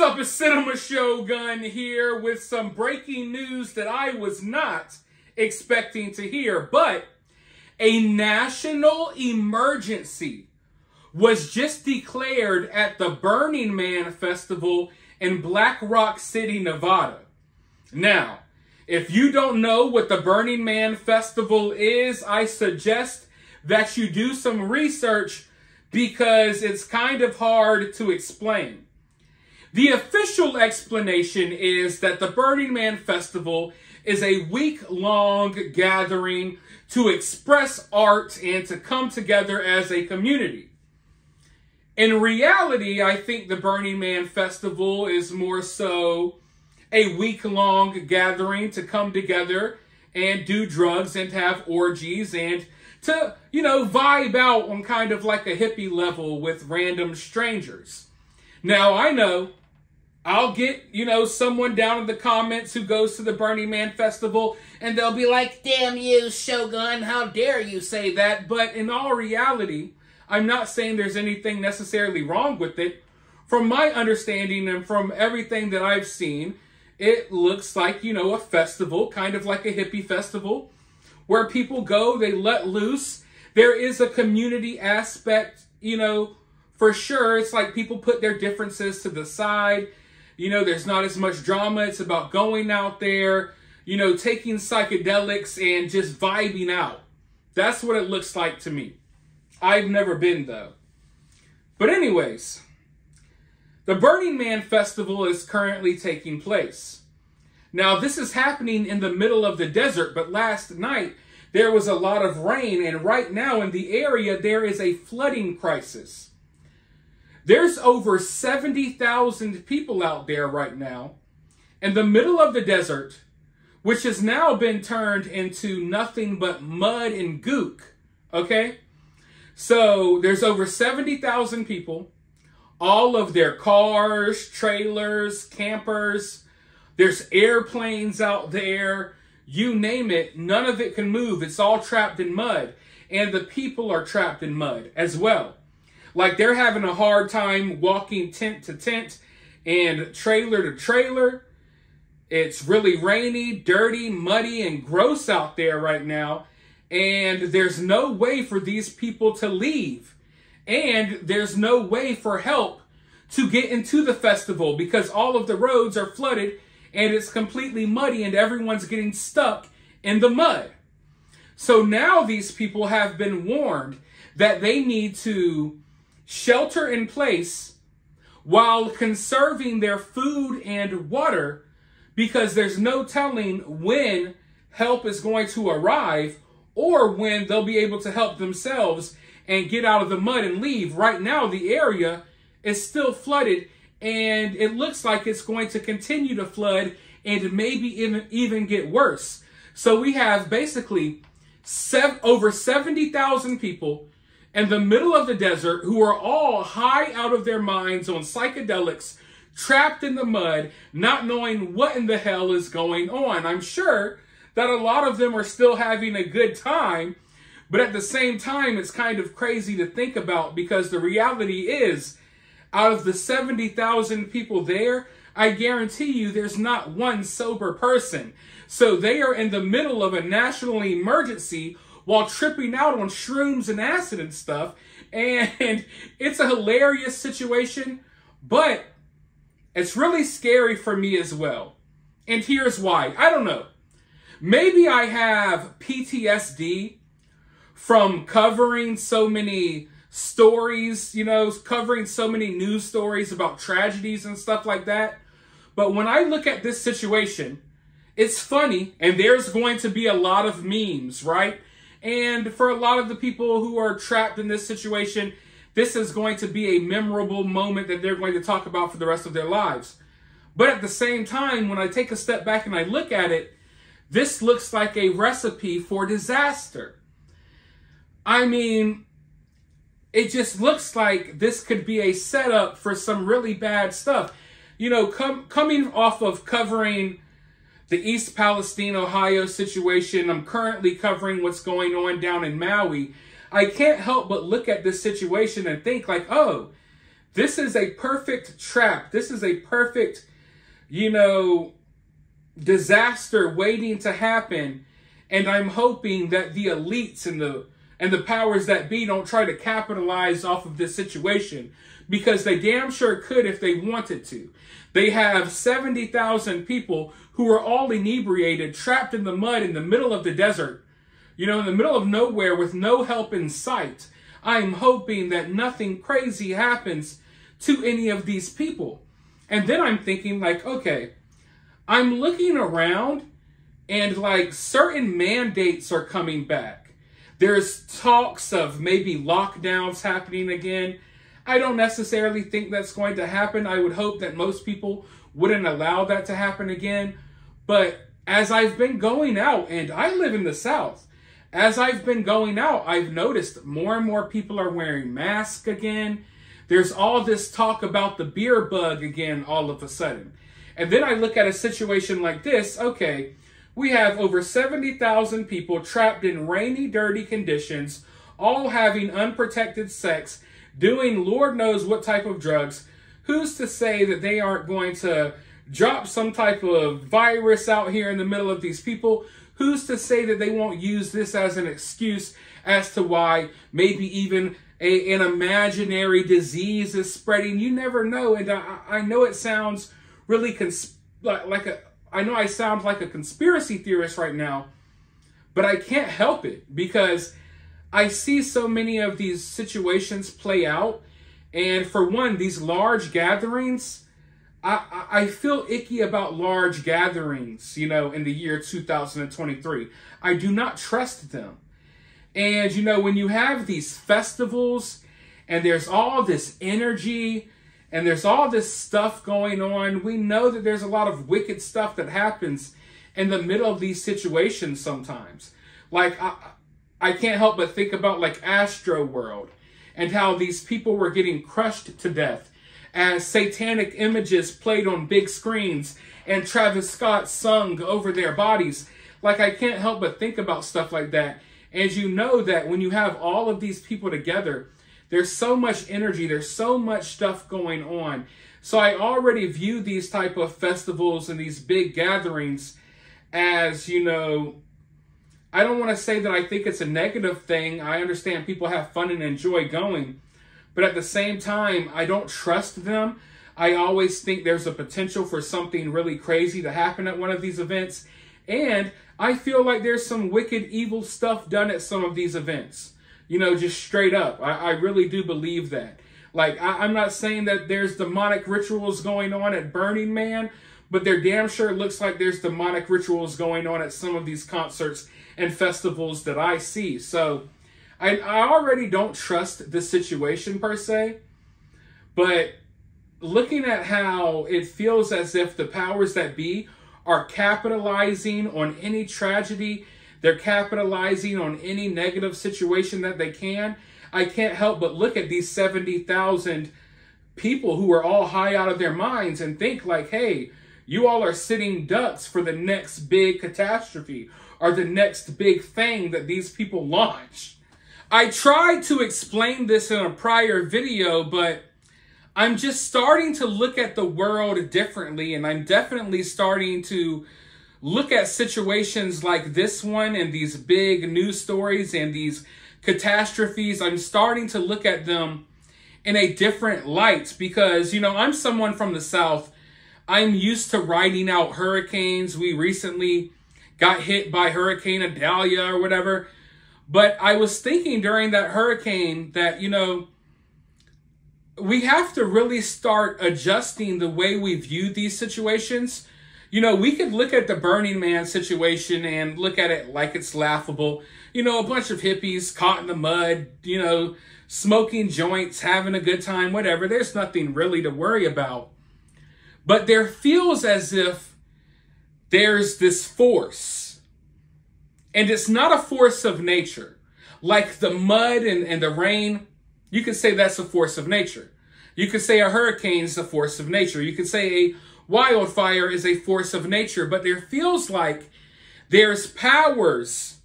up? It's Cinema Shogun here with some breaking news that I was not expecting to hear. But a national emergency was just declared at the Burning Man Festival in Black Rock City, Nevada. Now, if you don't know what the Burning Man Festival is, I suggest that you do some research because it's kind of hard to explain. The official explanation is that the Burning Man Festival is a week-long gathering to express art and to come together as a community. In reality, I think the Burning Man Festival is more so a week-long gathering to come together and do drugs and have orgies and to, vibe out on kind of like a hippie level with random strangers. Now, I know I'll get, someone down in the comments who goes to the Burning Man Festival and they'll be like, "Damn you, Shogun, how dare you say that?" But in all reality, I'm not saying there's anything necessarily wrong with it. From my understanding and from everything that I've seen, it looks like, a festival, kind of like a hippie festival, where people go, they let loose. There is a community aspect, for sure. It's like people put their differences to the side. There's not as much drama. It's about going out there, taking psychedelics and just vibing out. That's what it looks like to me. I've never been, though. But anyways, the Burning Man Festival is currently taking place. Now, this is happening in the middle of the desert, but last night there was a lot of rain, and right now in the area there is a flooding crisis. There's over 70,000 people out there right now in the middle of the desert, which has now been turned into nothing but mud and gook, okay? So there's over 70,000 people, all of their cars, trailers, campers. There's airplanes out there. You name it, none of it can move. It's all trapped in mud. And the people are trapped in mud as well. Like they're having a hard time walking tent to tent and trailer to trailer. It's really rainy, dirty, muddy, and gross out there right now. And there's no way for these people to leave. And there's no way for help to get into the festival because all of the roads are flooded and it's completely muddy and everyone's getting stuck in the mud. So now these people have been warned that they need to shelter in place while conserving their food and water because there's no telling when help is going to arrive or when they'll be able to help themselves and get out of the mud and leave. Right now, the area is still flooded and it looks like it's going to continue to flood and maybe even get worse. So we have basically over 70,000 people in the middle of the desert who are all high out of their minds on psychedelics, trapped in the mud, not knowing what in the hell is going on. I'm sure that a lot of them are still having a good time, but at the same time, it's kind of crazy to think about because the reality is, out of the 70,000 people there, I guarantee you there's not one sober person. So they are in the middle of a national emergency while tripping out on shrooms and acid and stuff. And it's a hilarious situation, but it's really scary for me as well. And here's why. I don't know. Maybe I have PTSD from covering so many stories, covering so many news stories about tragedies and stuff like that. But when I look at this situation, it's funny, and there's going to be a lot of memes, right? And for a lot of the people who are trapped in this situation, this is going to be a memorable moment that they're going to talk about for the rest of their lives. But at the same time, when I take a step back and I look at it, this looks like a recipe for disaster. I mean, it just looks like this could be a setup for some really bad stuff. Coming off of covering the East Palestine, Ohio situation, I'm currently covering what's going on down in Maui. I can't help but look at this situation and think like, oh, This is a perfect trap. This is a perfect, disaster waiting to happen. And I'm hoping that the elites and the powers that be don't try to capitalize off of this situation, because they damn sure could if they wanted to. They have 70,000 people who are all inebriated, trapped in the mud in the middle of the desert, in the middle of nowhere with no help in sight. I'm hoping that nothing crazy happens to any of these people. And then I'm thinking like, okay, I'm looking around and like certain mandates are coming back. There's talks of maybe lockdowns happening again. I don't necessarily think that's going to happen. I would hope that most people wouldn't allow that to happen again. But as I've been going out, and I live in the South, as I've been going out, I've noticed more and more people are wearing masks again. There's all this talk about the beer bug again all of a sudden. And then I look at a situation like this. Okay, we have over 70,000 people trapped in rainy, dirty conditions, all having unprotected sex, doing Lord knows what type of drugs. Who's to say that they aren't going to drop some type of virus out here in the middle of these people? Who's to say that they won't use this as an excuse as to why maybe even an imaginary disease is spreading? You never know. And I know it sounds really I know I sound like a conspiracy theorist right now, but I can't help it because I see so many of these situations play out. And for one, these large gatherings, I feel icky about large gatherings, in the year 2023. I do not trust them. And, when you have these festivals and there's all this energy and there's all this stuff going on, we know that there's a lot of wicked stuff that happens in the middle of these situations sometimes. Like, I can't help but think about like Astro World and how these people were getting crushed to death as satanic images played on big screens and Travis Scott sung over their bodies. Like, I can't help but think about stuff like that. And you know that when you have all of these people together, there's so much energy, there's so much stuff going on. So I already view these type of festivals and these big gatherings as, I don't want to say that I think it's a negative thing. I understand people have fun and enjoy going. But at the same time, I don't trust them. I always think there's a potential for something really crazy to happen at one of these events. And I feel like there's some wicked, evil stuff done at some of these events. Just straight up. I really do believe that. Like, I'm not saying that there's demonic rituals going on at Burning Man, but there damn sure looks like there's demonic rituals going on at some of these concerts and festivals that I see. So I already don't trust the situation per se, but looking at how it feels as if the powers that be are capitalizing on any tragedy, they're capitalizing on any negative situation that they can, I can't help but look at these 70,000 people who are all high out of their minds and think like, hey, you all are sitting ducks for the next big catastrophe or the next big thing that these people launch. I tried to explain this in a prior video, but I'm just starting to look at the world differently, and I'm definitely starting to look at situations like this one and these big news stories and these catastrophes. I'm starting to look at them in a different light because, I'm someone from the South. I'm used to riding out hurricanes. We recently got hit by Hurricane Idalia or whatever. But I was thinking during that hurricane that, we have to really start adjusting the way we view these situations. We could look at the Burning Man situation and look at it like it's laughable. A bunch of hippies caught in the mud, smoking joints, having a good time, whatever. There's nothing really to worry about. But there feels as if there's this force. And it's not a force of nature. Like the mud and the rain, you could say that's a force of nature. You could say a hurricane is a force of nature. You could say a wildfire is a force of nature. But there feels like there's powers.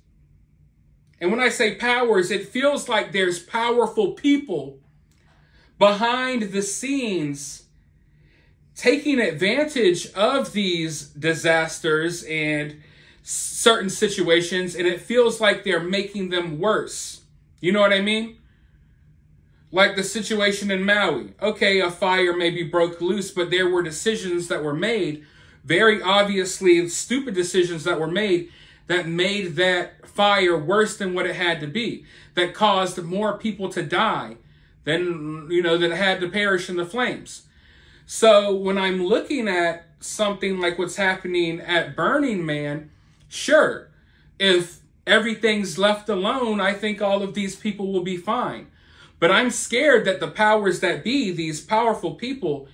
And when I say powers, it feels like there's powerful people behind the scenes taking advantage of these disasters and certain situations, and it feels like they're making them worse. You know what I mean? Like the situation in Maui. Okay, a fire maybe broke loose, but there were decisions that were made, very obviously stupid decisions that were made that fire worse than what it had to be, that caused more people to die than, that had to perish in the flames. So when I'm looking at something like what's happening at Burning Man, sure, if everything's left alone, I think all of these people will be fine. But I'm scared that the powers that be, these powerful people,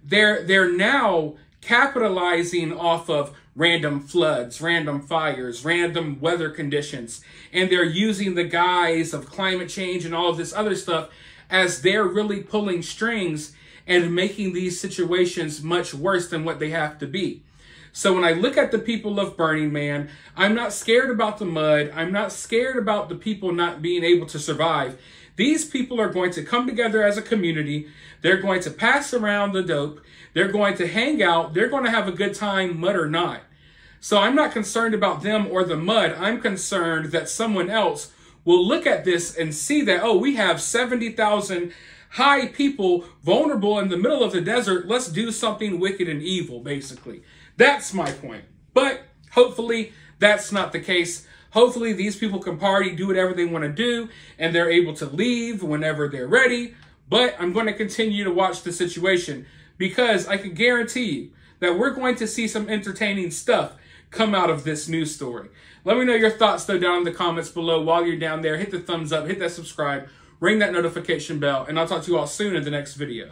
they're now capitalizing off of random floods, random fires, random weather conditions, and they're using the guise of climate change and all of this other stuff as they're really pulling strings and making these situations much worse than what they have to be. So when I look at the people of Burning Man, I'm not scared about the mud. I'm not scared about the people not being able to survive. These people are going to come together as a community. They're going to pass around the dope. They're going to hang out. They're going to have a good time, mud or not. So I'm not concerned about them or the mud. I'm concerned that someone else will look at this and see that, oh, we have 70,000 high people vulnerable in the middle of the desert. Let's do something wicked and evil, basically. That's my point. But hopefully that's not the case. Hopefully these people can party, do whatever they want to do, and they're able to leave whenever they're ready. But I'm going to continue to watch the situation because I can guarantee you that we're going to see some entertaining stuff come out of this news story. Let me know your thoughts, though, down in the comments below. While you're down there, hit the thumbs up, hit that subscribe, ring that notification bell, and I'll talk to you all soon in the next video.